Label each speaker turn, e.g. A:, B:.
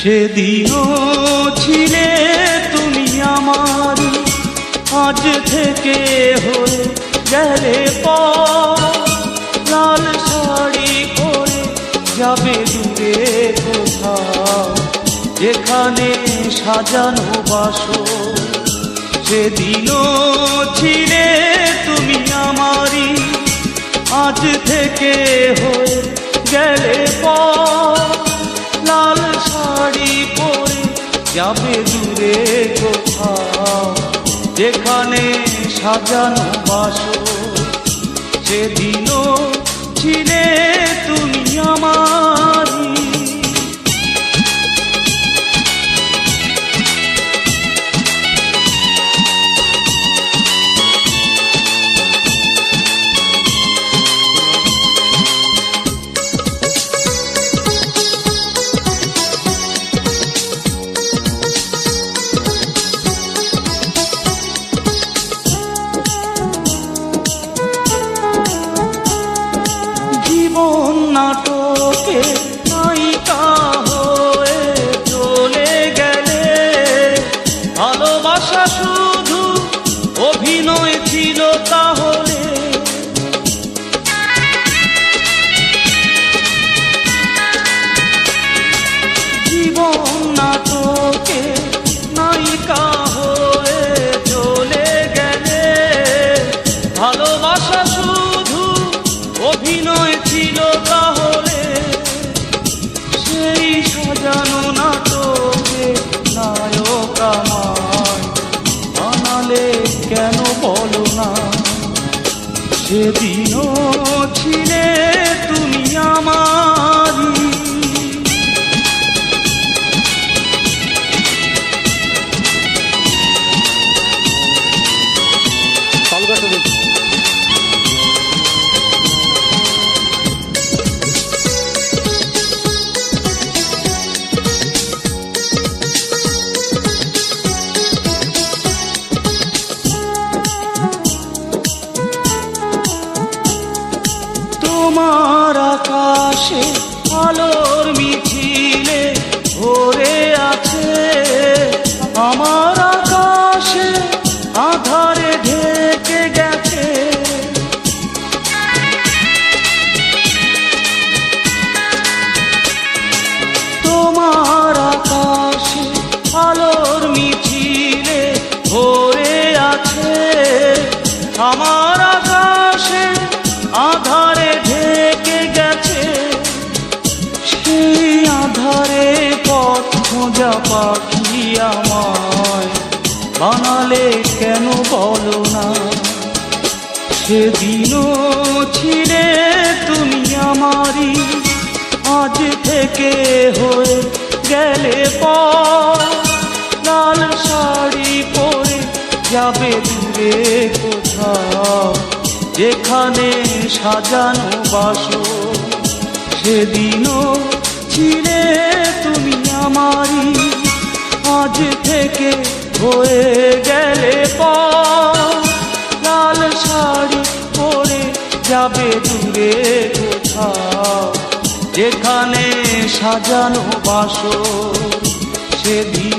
A: সেদিনও ছিলে তুমি আমার, আজ থেকে হয়ে গেলে লাল শাড়ি পরে যাবে দূরে কোথাও, যেখানে সাজানো বাসর। সেদিনও ছিলে তুমি আমারই, আজ থেকে হয়ে গেলে লাল শাড়ি পরে যাবে দূরে কোথাও, যেখানে সাজানো বাসর। সেদিনও ছিলে তুমি আমারই। নাটকে নায়িকা হয়ে চলে গেলে, ভালোবাসা শুধু অভিনয় ছিল তাহলে। জীবন নাটকে নায়িকা হয়ে চলে গেলে, ভালোবাসা শুধু অভিনয় ছিল তাহলে। সেই সাজানো নাটকে নায়ক আমায় বানালে কেন বলো না? সেদিনও ছিলে তুমি আমারই। তোমার আকাশে আলোর মিছিলে ভরে আছে, আমার আকাশে আধারে ঢেকে গেছে। তোমার আকাশে আলোর মিছিলে ভরে আছে, আমার আকাশে আধারে ঢেকে গেছে। সেই আধারে পথ খোঁজা পাখি আমায় বানালে কেন বলো না? সেদিনও ছিলে তুমি আমারই, আজ থেকে হয়ে গেলে লাল শাড়ি পরে যাবে দূরে কোথাও, যেখানে সাজানো বাসর। সেদিনও ছিলে তুমি আমারই, আজ থেকে হয়ে গেলে লাল শাড়ি পরে যাবে দূরে কোথাও, যেখানে সাজানো বাসর। সেদিন